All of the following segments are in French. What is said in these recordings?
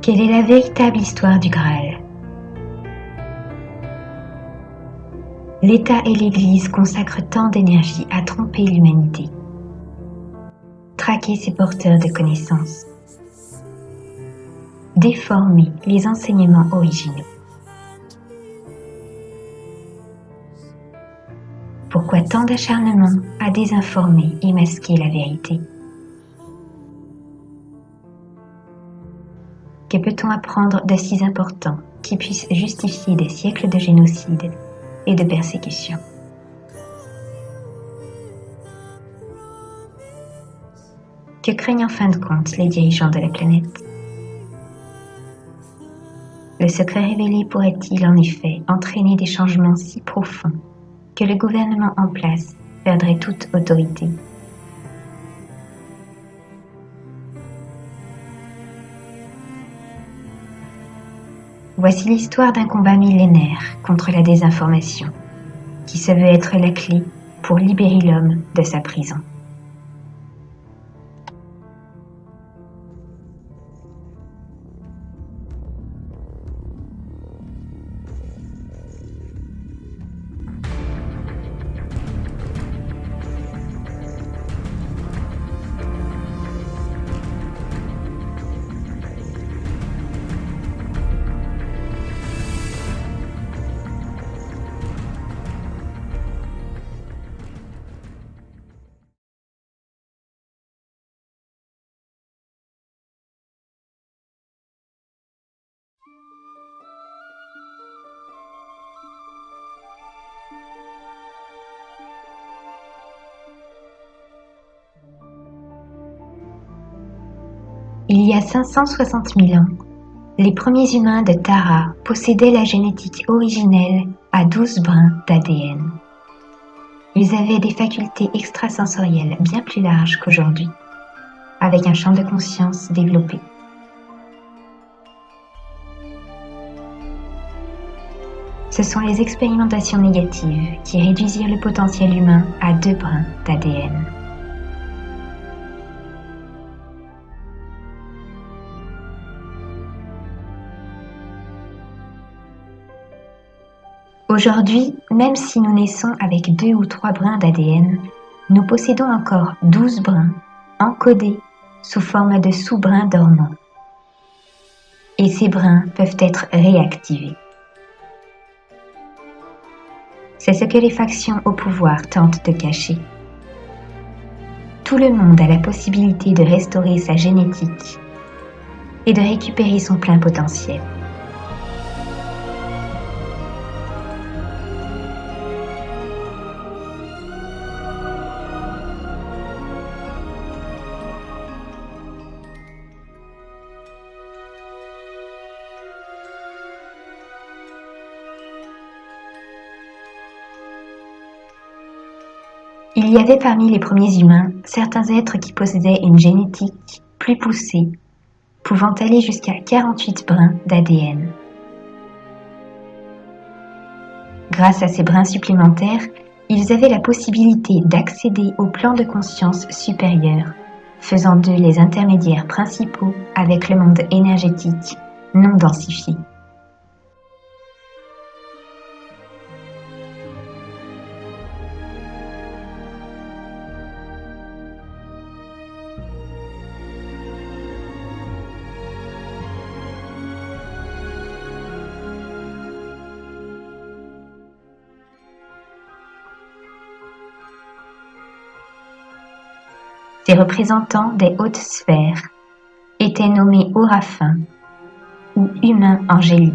Quelle est la véritable histoire du Graal? L'État et l'Église consacrent tant d'énergie à tromper l'humanité, traquer ses porteurs de connaissances, déformer les enseignements originaux. Pourquoi tant d'acharnement à désinformer et masquer la vérité? Que peut-on apprendre de si important qui puisse justifier des siècles de génocide et de persécution? Que craignent en fin de compte les dirigeants de la planète? Le secret révélé pourrait-il en effet entraîner des changements si profonds que le gouvernement en place perdrait toute autorité? Voici l'histoire d'un combat millénaire contre la désinformation, qui se veut être la clé pour libérer l'homme de sa prison. Il y a 560 000 ans, les premiers humains de Tara possédaient la génétique originelle à 12 brins d'ADN. Ils avaient des facultés extrasensorielles bien plus larges qu'aujourd'hui, avec un champ de conscience développé. Ce sont les expérimentations négatives qui réduisirent le potentiel humain à 2 brins d'ADN. Aujourd'hui, même si nous naissons avec 2 ou 3 brins d'ADN, nous possédons encore 12 brins encodés sous forme de sous-brins dormants. Et ces brins peuvent être réactivés. C'est ce que les factions au pouvoir tentent de cacher. Tout le monde a la possibilité de restaurer sa génétique et de récupérer son plein potentiel. Il y avait parmi les premiers humains certains êtres qui possédaient une génétique plus poussée, pouvant aller jusqu'à 48 brins d'ADN. Grâce à ces brins supplémentaires, ils avaient la possibilité d'accéder au plan de conscience supérieur, faisant d'eux les intermédiaires principaux avec le monde énergétique non densifié. Ces représentants des hautes sphères étaient nommés Oraphins ou humains angéliques.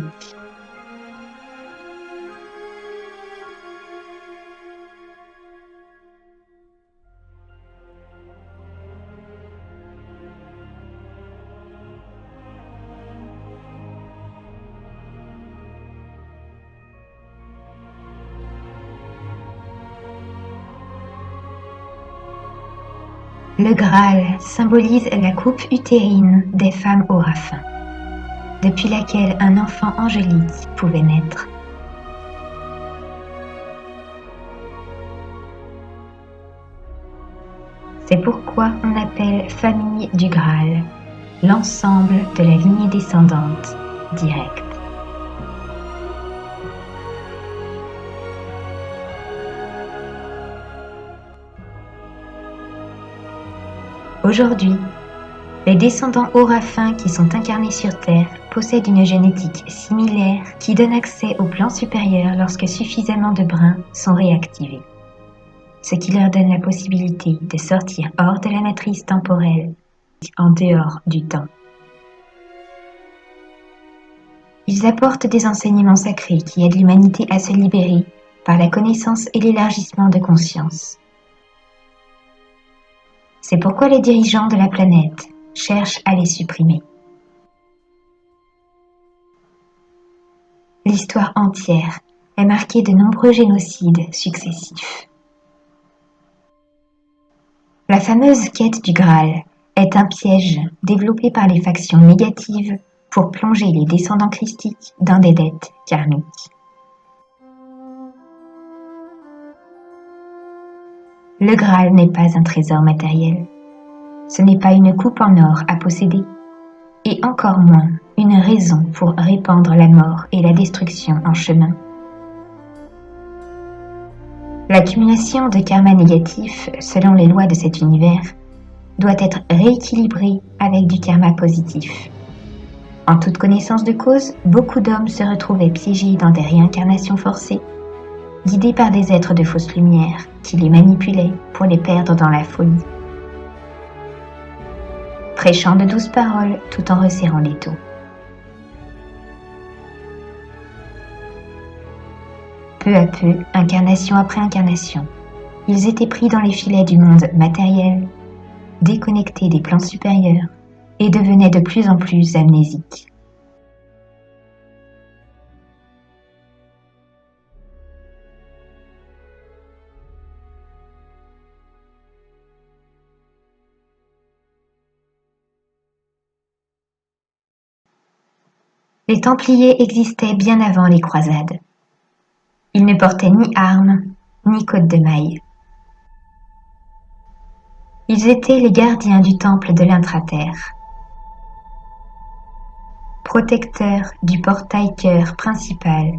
Le Graal symbolise la coupe utérine des femmes Oraphins, depuis laquelle un enfant angélique pouvait naître. C'est pourquoi on appelle famille du Graal l'ensemble de la lignée descendante directe. Aujourd'hui, les descendants Aurafins qui sont incarnés sur Terre possèdent une génétique similaire qui donne accès au plan supérieur lorsque suffisamment de brins sont réactivés, ce qui leur donne la possibilité de sortir hors de la matrice temporelle, en dehors du temps. Ils apportent des enseignements sacrés qui aident l'humanité à se libérer par la connaissance et l'élargissement de conscience. C'est pourquoi les dirigeants de la planète cherchent à les supprimer. L'histoire entière est marquée de nombreux génocides successifs. La fameuse quête du Graal est un piège développé par les factions négatives pour plonger les descendants christiques dans des dettes karmiques. Le Graal n'est pas un trésor matériel. Ce n'est pas une coupe en or à posséder, et encore moins une raison pour répandre la mort et la destruction en chemin. L'accumulation de karma négatif, selon les lois de cet univers, doit être rééquilibrée avec du karma positif. En toute connaissance de cause, beaucoup d'hommes se retrouvaient piégés dans des réincarnations forcées, guidés par des êtres de fausse lumière qui les manipulaient pour les perdre dans la folie. Prêchant de douces paroles tout en resserrant les taux. Peu à peu, incarnation après incarnation, ils étaient pris dans les filets du monde matériel, déconnectés des plans supérieurs, et devenaient de plus en plus amnésiques. Les Templiers existaient bien avant les croisades. Ils ne portaient ni armes, ni côte de mailles. Ils étaient les gardiens du temple de l'intraterre, protecteurs du portail-cœur principal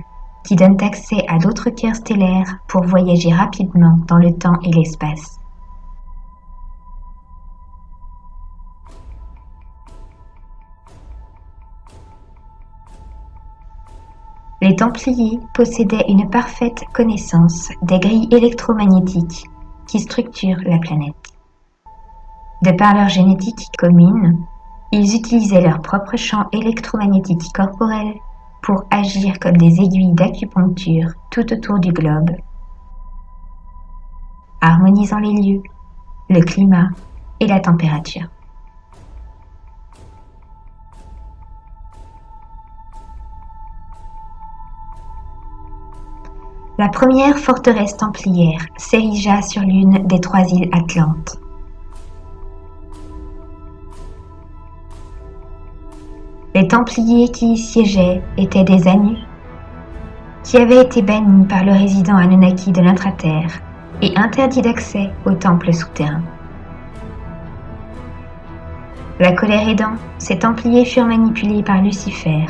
qui donne accès à d'autres cœurs stellaires pour voyager rapidement dans le temps et l'espace. Les Templiers possédaient une parfaite connaissance des grilles électromagnétiques qui structurent la planète. De par leur génétique commune, ils utilisaient leur propre champ électromagnétique corporel pour agir comme des aiguilles d'acupuncture tout autour du globe, harmonisant les lieux, le climat et la température. La première forteresse templière s'érigea sur l'une des 3 îles Atlantes. Les Templiers qui y siégeaient étaient des Anu, qui avaient été bannis par le résident Anunnaki de l'intraterre et interdits d'accès au temple souterrain. La colère aidant, ces Templiers furent manipulés par Lucifer,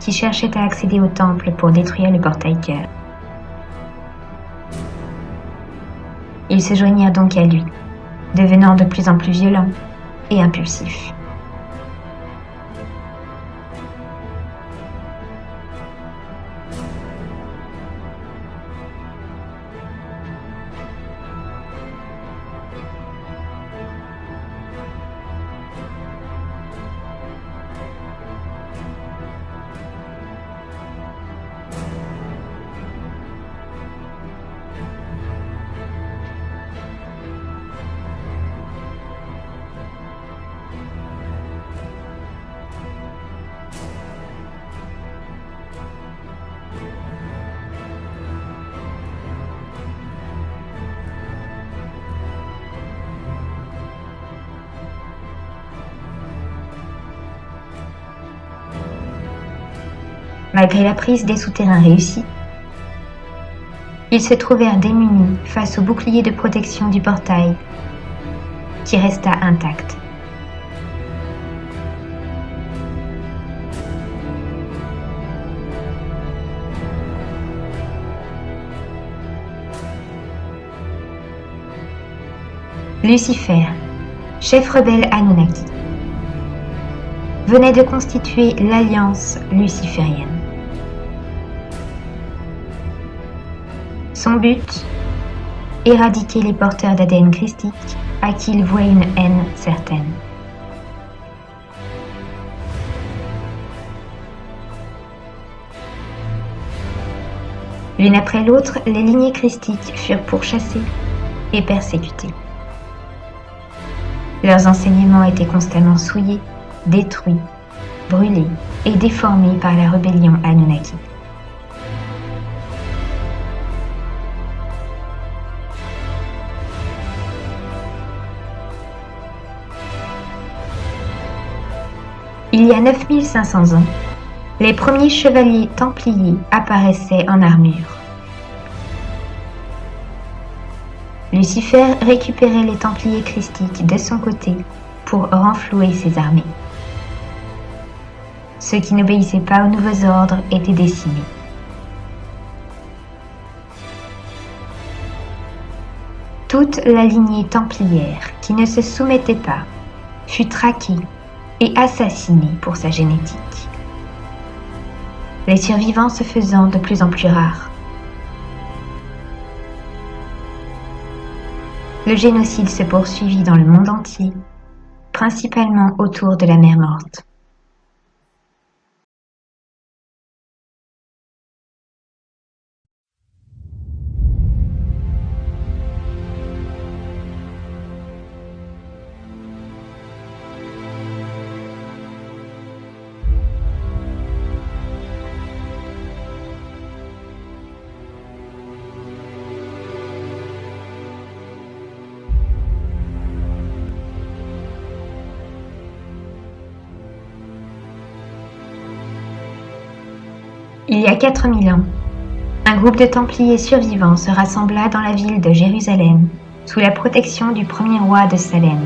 qui cherchait à accéder au temple pour détruire le portail-cœur. Ils se joignirent donc à lui, devenant de plus en plus violents et impulsifs. Malgré la prise des souterrains réussie, ils se trouvèrent démunis face au bouclier de protection du portail, qui resta intact. Lucifer, chef rebelle Anunnaki, venait de constituer l'Alliance luciférienne. Son but, éradiquer les porteurs d'ADN christique à qui il vouait une haine certaine. L'une après l'autre, les lignées christiques furent pourchassées et persécutées. Leurs enseignements étaient constamment souillés, détruits, brûlés et déformés par la rébellion Anunnaki. Il y a 9500 ans, les premiers chevaliers templiers apparaissaient en armure. Lucifer récupérait les templiers christiques de son côté pour renflouer ses armées. Ceux qui n'obéissaient pas aux nouveaux ordres étaient décimés. Toute la lignée templière qui ne se soumettait pas fut traquée et assassinée pour sa génétique. Les survivants se faisant de plus en plus rares. Le génocide se poursuivit dans le monde entier, principalement autour de la mer Morte. Il y a 4000 ans, un groupe de Templiers survivants se rassembla dans la ville de Jérusalem, sous la protection du premier roi de Salem.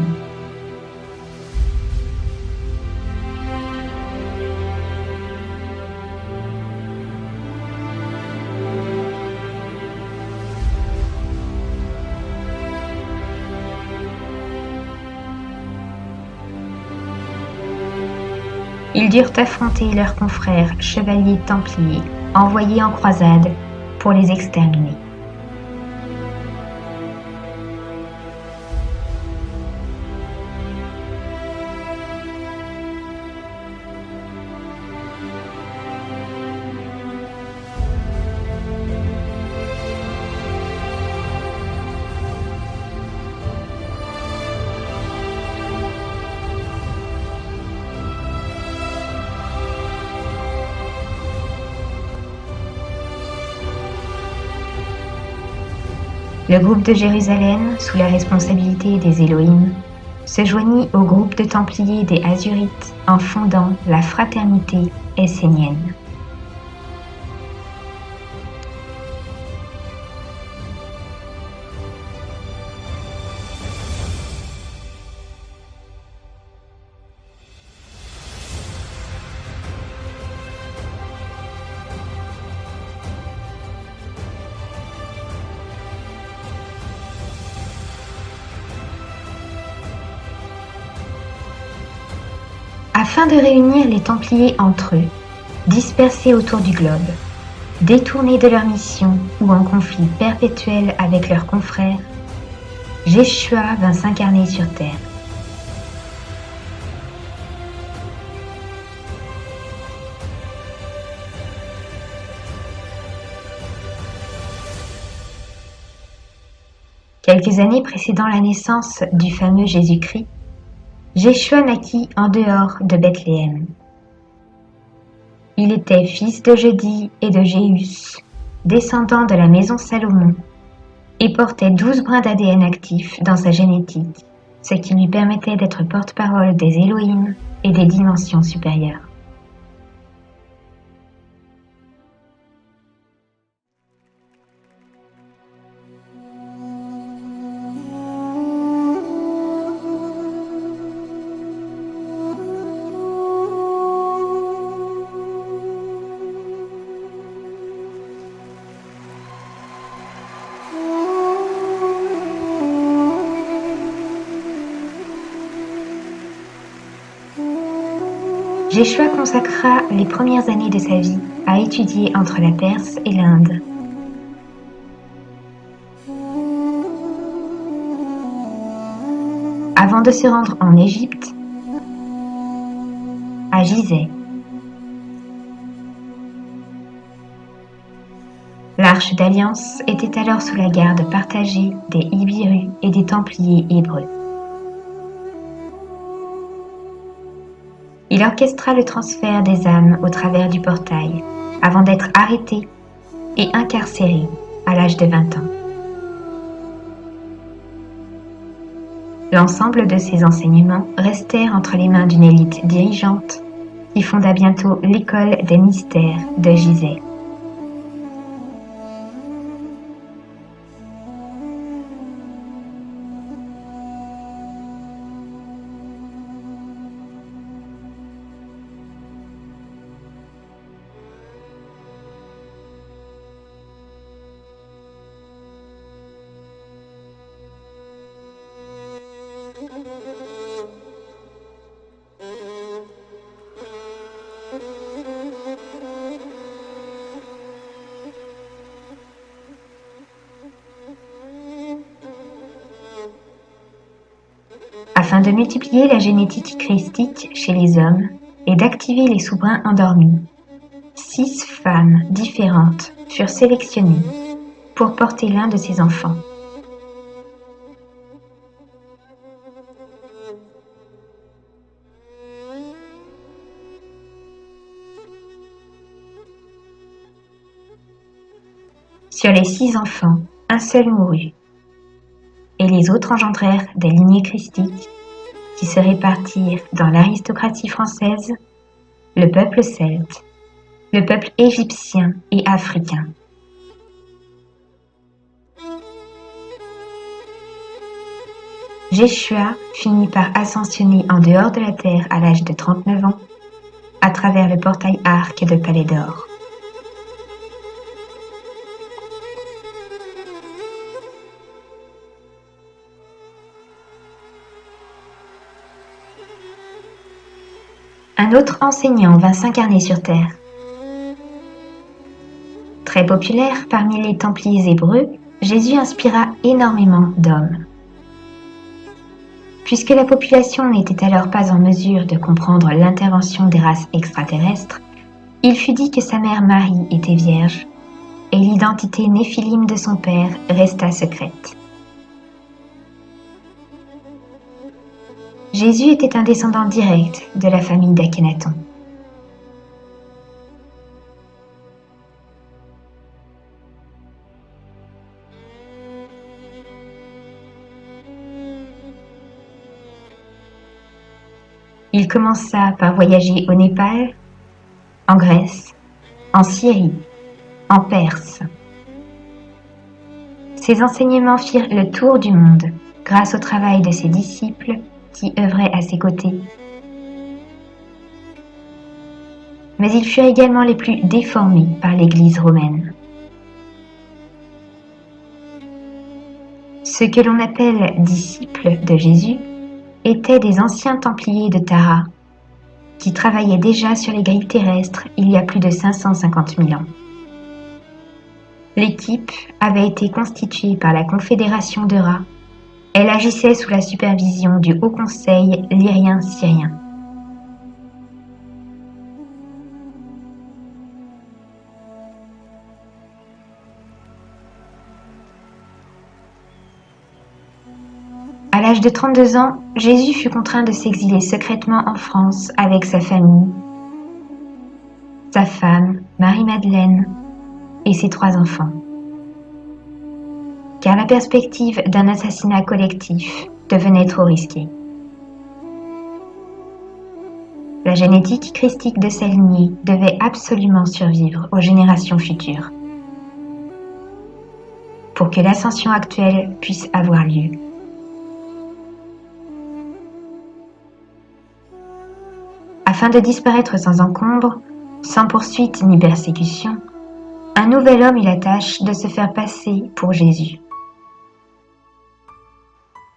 Ils durent affronter leurs confrères chevaliers templiers, envoyés en croisade pour les exterminer. Le groupe de Jérusalem, sous la responsabilité des Elohim, se joignit au groupe de Templiers des Azurites en fondant la fraternité essénienne. Afin de réunir les Templiers entre eux, dispersés autour du globe, détournés de leur mission ou en conflit perpétuel avec leurs confrères, Yeshua vint s'incarner sur terre. Quelques années précédant la naissance du fameux Jésus-Christ, Yeshua naquit en dehors de Bethléem. Il était fils de Jeudi et de Jéhus, descendant de la maison Salomon, et portait 12 brins d'ADN actifs dans sa génétique, ce qui lui permettait d'être porte-parole des Elohim et des dimensions supérieures. Jéshua consacra les premières années de sa vie à étudier entre la Perse et l'Inde. Avant de se rendre en Égypte, à Gizeh. L'Arche d'Alliance était alors sous la garde partagée des Ibérus et des Templiers hébreux. Il orchestra le transfert des âmes au travers du portail, avant d'être arrêté et incarcéré à l'âge de 20 ans. L'ensemble de ces enseignements restèrent entre les mains d'une élite dirigeante qui fonda bientôt l'école des mystères de Gizeh. Afin de multiplier la génétique christique chez les hommes et d'activer les souverains endormis, 6 femmes différentes furent sélectionnées pour porter l'un de ces enfants. Sur les 6 enfants, un seul mourut, et les autres engendrèrent des lignées christiques qui se répartirent dans l'aristocratie française, le peuple celte, le peuple égyptien et africain. Jéshua finit par ascensionner en dehors de la terre à l'âge de 39 ans, à travers le portail arc de Palais d'Or. Un autre enseignant vint s'incarner sur terre. Très populaire parmi les Templiers hébreux, Jésus inspira énormément d'hommes. Puisque la population n'était alors pas en mesure de comprendre l'intervention des races extraterrestres, il fut dit que sa mère Marie était vierge, et l'identité néphilim de son père resta secrète. Jésus était un descendant direct de la famille d'Akhénaton. Il commença par voyager au Népal, en Grèce, en Syrie, en Perse. Ses enseignements firent le tour du monde grâce au travail de ses disciples qui œuvraient à ses côtés. Mais ils furent également les plus déformés par l'Église romaine. Ceux que l'on appelle disciples de Jésus étaient des anciens Templiers de Tara, qui travaillaient déjà sur les grilles terrestres il y a plus de 550 000 ans. L'équipe avait été constituée par la Confédération de Ra. Elle agissait sous la supervision du Haut Conseil lyrien-syrien. À l'âge de 32 ans, Jésus fut contraint de s'exiler secrètement en France avec sa famille, sa femme, Marie-Madeleine, et ses 3 enfants. Car la perspective d'un assassinat collectif devenait trop risquée. La génétique christique de sa lignée devait absolument survivre aux générations futures pour que l'ascension actuelle puisse avoir lieu. Afin de disparaître sans encombre, sans poursuite ni persécution, un nouvel homme eut la tâche de se faire passer pour Jésus.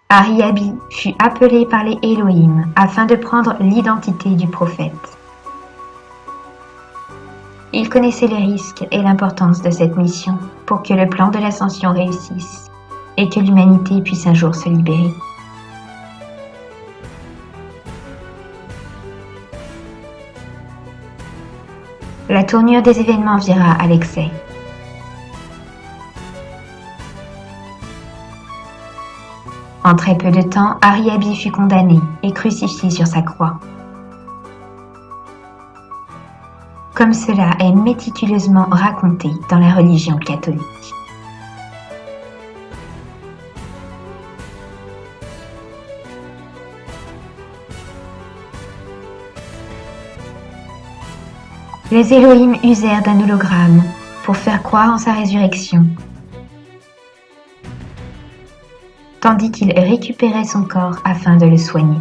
Ariabi fut appelé par les Elohim afin de prendre l'identité du prophète. Il connaissait les risques et l'importance de cette mission pour que le plan de l'ascension réussisse et que l'humanité puisse un jour se libérer. La tournure des événements vira à l'excès. En très peu de temps, Ariabi fut condamné et crucifié sur sa croix. Comme cela est méticuleusement raconté dans la religion catholique. Les Elohim usèrent d'un hologramme pour faire croire en sa résurrection, tandis qu'il récupérait son corps afin de le soigner.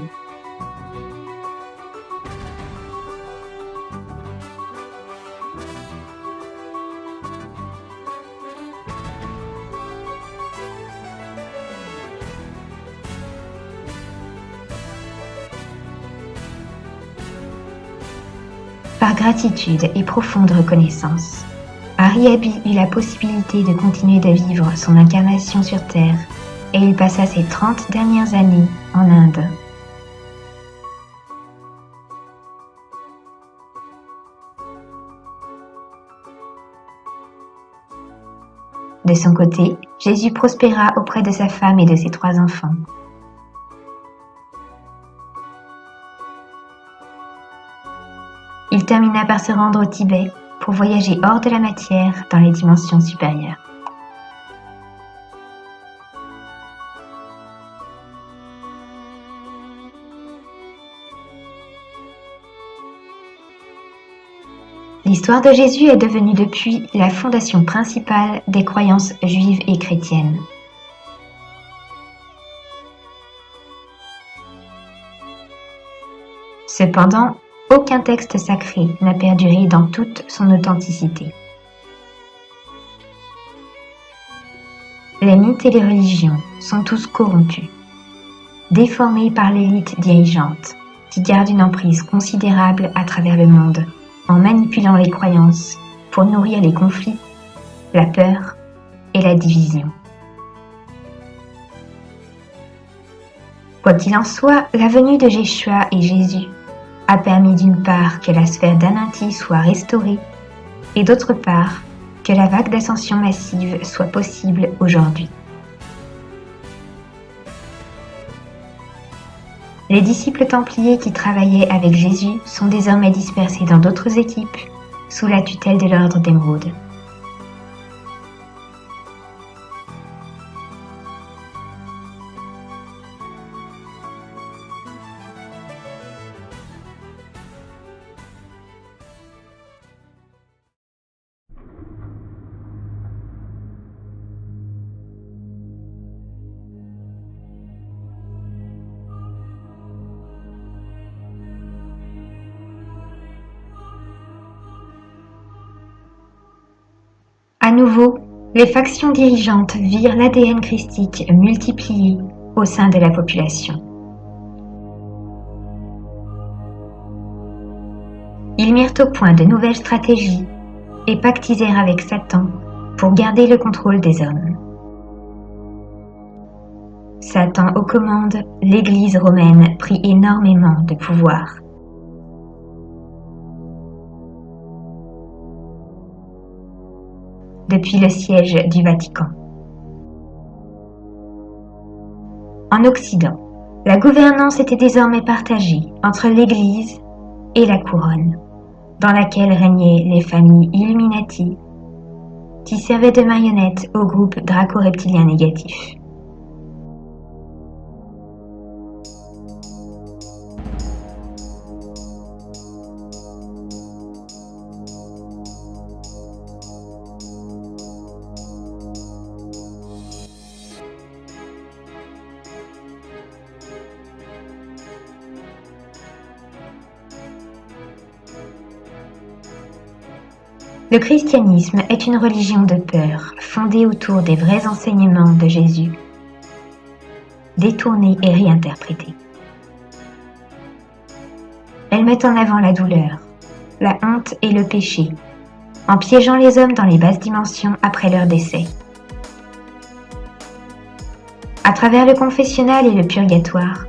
Par gratitude et profonde reconnaissance, Ariabi eut la possibilité de continuer de vivre son incarnation sur Terre et il passa ses 30 dernières années en Inde. De son côté, Jésus prospéra auprès de sa femme et de ses 3 enfants. Il termina par se rendre au Tibet pour voyager hors de la matière dans les dimensions supérieures. L'histoire de Jésus est devenue depuis la fondation principale des croyances juives et chrétiennes. Cependant, aucun texte sacré n'a perduré dans toute son authenticité. Les mythes et les religions sont tous corrompus, déformés par l'élite dirigeante, qui garde une emprise considérable à travers le monde, en manipulant les croyances pour nourrir les conflits, la peur et la division. Quoi qu'il en soit, la venue de Yeshua et Jésus a permis d'une part que la sphère d'Ananti soit restaurée et d'autre part que la vague d'ascension massive soit possible aujourd'hui. Les disciples templiers qui travaillaient avec Jésus sont désormais dispersés dans d'autres équipes sous la tutelle de l'ordre d'Émeraude. À nouveau, les factions dirigeantes virent l'ADN christique multiplié au sein de la population. Ils mirent au point de nouvelles stratégies et pactisèrent avec Satan pour garder le contrôle des hommes. Satan aux commandes, l'Église romaine prit énormément de pouvoir. Depuis le siège du Vatican. En Occident, la gouvernance était désormais partagée entre l'Église et la couronne, dans laquelle régnaient les familles Illuminati, qui servaient de marionnettes au groupe draco-reptilien négatif. Le christianisme est une religion de peur, fondée autour des vrais enseignements de Jésus, détournés et réinterprétés. Elle met en avant la douleur, la honte et le péché, en piégeant les hommes dans les basses dimensions après leur décès. À travers le confessionnal et le purgatoire,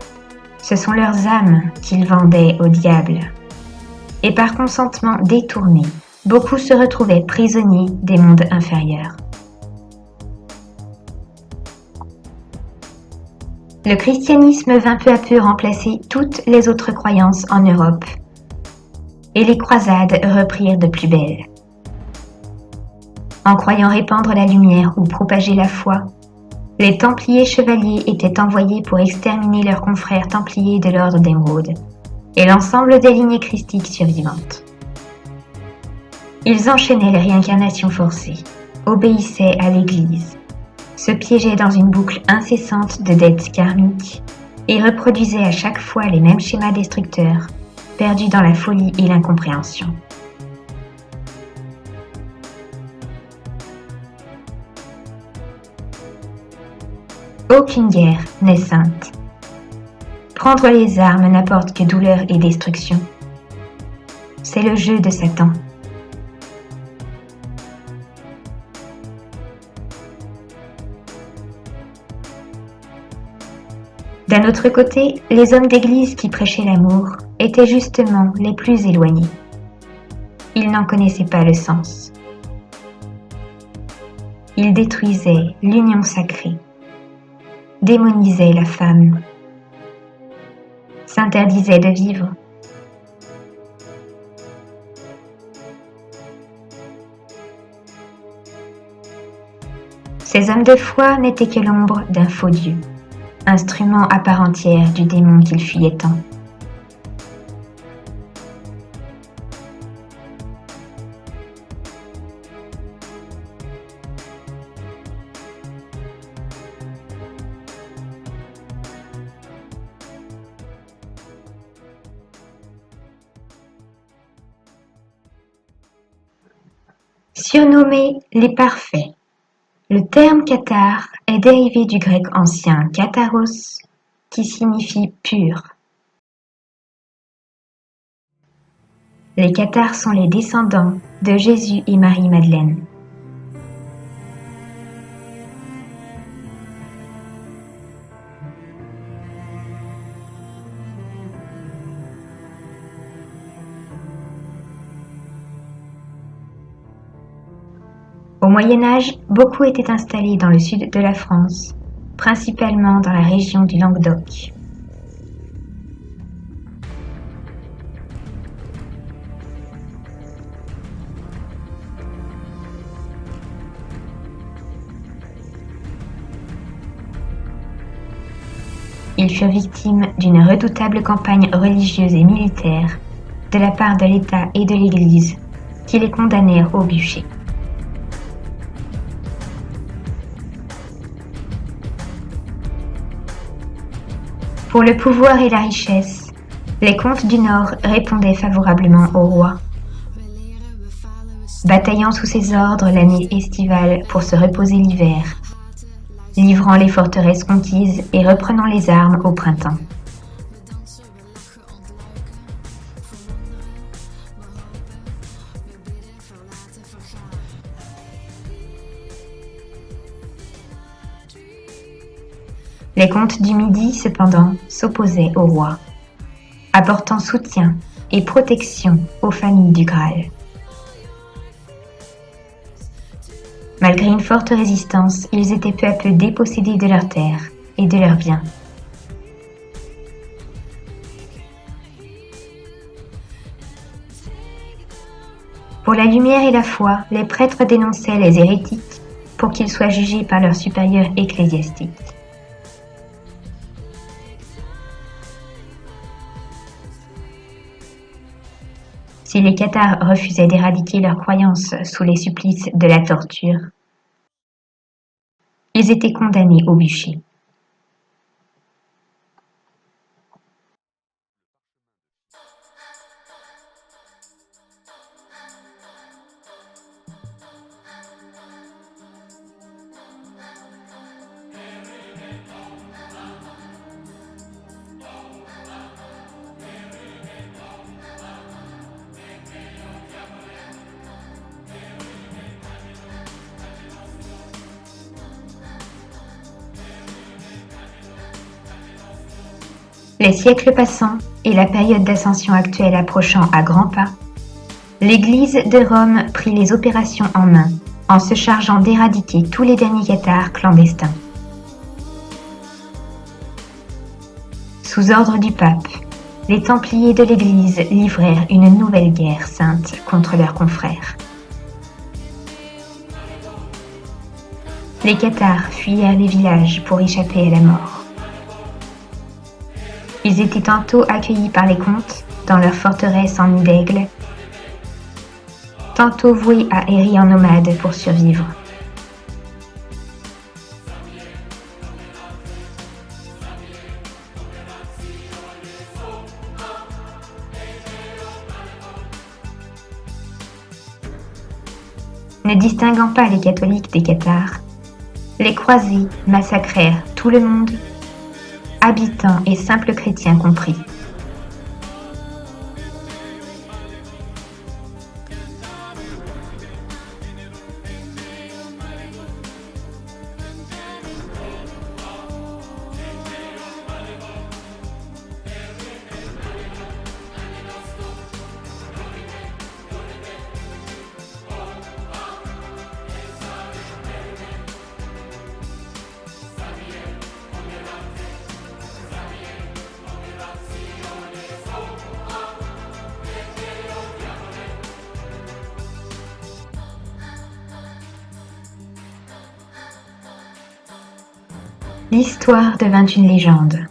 ce sont leurs âmes qu'ils vendaient au diable. Et par consentement détourné, beaucoup se retrouvaient prisonniers des mondes inférieurs. Le christianisme vint peu à peu remplacer toutes les autres croyances en Europe, et les croisades reprirent de plus belle. En croyant répandre la lumière ou propager la foi, les Templiers chevaliers étaient envoyés pour exterminer leurs confrères Templiers de l'ordre d'Émeraude et l'ensemble des lignées christiques survivantes. Ils enchaînaient les réincarnations forcées, obéissaient à l'Église, se piégeaient dans une boucle incessante de dettes karmiques et reproduisaient à chaque fois les mêmes schémas destructeurs, perdus dans la folie et l'incompréhension. Aucune guerre n'est sainte. Prendre les armes n'apporte que douleur et destruction. C'est le jeu de Satan. D'un autre côté, les hommes d'église qui prêchaient l'amour étaient justement les plus éloignés. Ils n'en connaissaient pas le sens. Ils détruisaient l'union sacrée, démonisaient la femme, s'interdisaient de vivre. Ces hommes de foi n'étaient que l'ombre d'un faux Dieu, instrument à part entière du démon qu'ils fuyaient tant. Surnommés les parfaits, le terme cathare est dérivé du grec ancien katharos, qui signifie pur. Les cathares sont les descendants de Jésus et Marie-Madeleine. Au Moyen Âge, beaucoup étaient installés dans le sud de la France, principalement dans la région du Languedoc. Ils furent victimes d'une redoutable campagne religieuse et militaire de la part de l'État et de l'Église, qui les condamnèrent au bûcher. Pour le pouvoir et la richesse, les comtes du Nord répondaient favorablement au roi. Bataillant sous ses ordres l'année estivale pour se reposer l'hiver, livrant les forteresses conquises et reprenant les armes au printemps. Les comtes du Midi, cependant, s'opposaient au roi, apportant soutien et protection aux familles du Graal. Malgré une forte résistance, ils étaient peu à peu dépossédés de leurs terres et de leurs biens. Pour la lumière et la foi, les prêtres dénonçaient les hérétiques pour qu'ils soient jugés par leurs supérieurs ecclésiastiques. Si les cathares refusaient d'éradiquer leurs croyances sous les supplices de la torture, ils étaient condamnés au bûcher. Les siècles passant et la période d'ascension actuelle approchant à grands pas, l'Église de Rome prit les opérations en main en se chargeant d'éradiquer tous les derniers cathares clandestins. Sous ordre du pape, les Templiers de l'Église livrèrent une nouvelle guerre sainte contre leurs confrères. Les cathares fuyèrent les villages pour échapper à la mort. Ils étaient tantôt accueillis par les comtes dans leur forteresse en nid d'aigle, tantôt voués à errer en nomades pour survivre. Ne distinguant pas les catholiques des cathares, les croisés massacrèrent tout le monde, habitants et simples chrétiens compris. L'histoire devint une légende.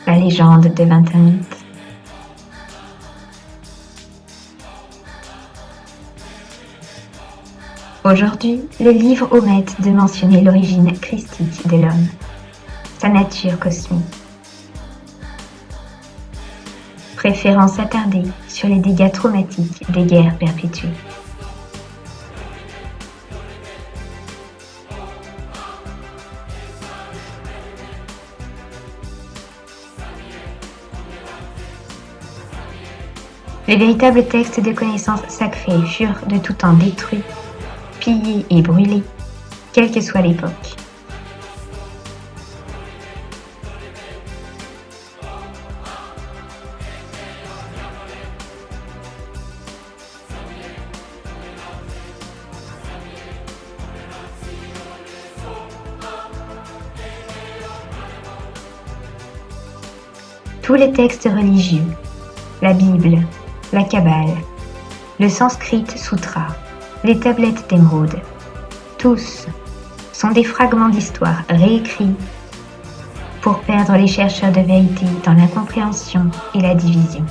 La légende devint un mythe. Aujourd'hui, les livres omettent de mentionner l'origine christique de l'homme, sa nature cosmique, préférant s'attarder sur les dégâts traumatiques des guerres perpétuées. Les véritables textes de connaissances sacrées furent de tout temps détruits, pillés et brûlés, quelle que soit l'époque. Tous les textes religieux, la Bible, la Kabbale, le sanskrit sutra, les tablettes d'émeraude, tous sont des fragments d'histoire réécrits pour perdre les chercheurs de vérité dans l'incompréhension et la division.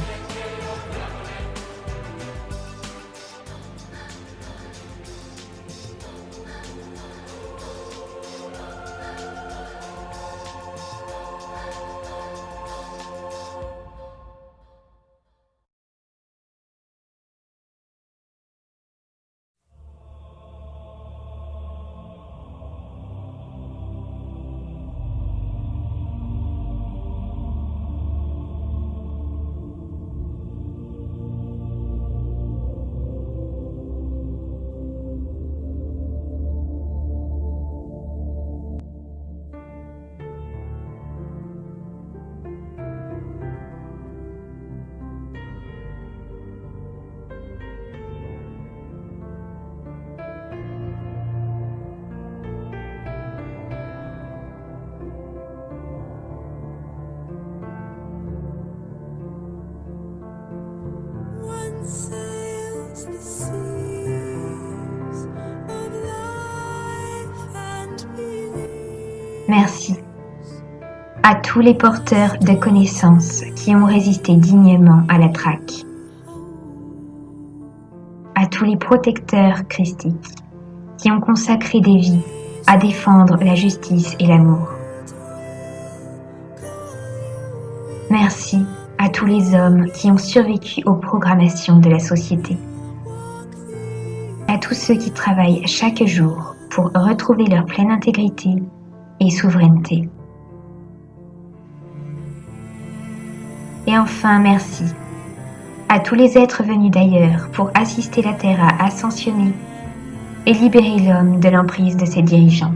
Merci à tous les porteurs de connaissances qui ont résisté dignement à la traque, à tous les protecteurs christiques qui ont consacré des vies à défendre la justice et l'amour. Merci à tous les hommes qui ont survécu aux programmations de la société, à tous ceux qui travaillent chaque jour pour retrouver leur pleine intégrité et souveraineté. Et enfin, merci à tous les êtres venus d'ailleurs pour assister la Terre à ascensionner et libérer l'homme de l'emprise de ses dirigeants.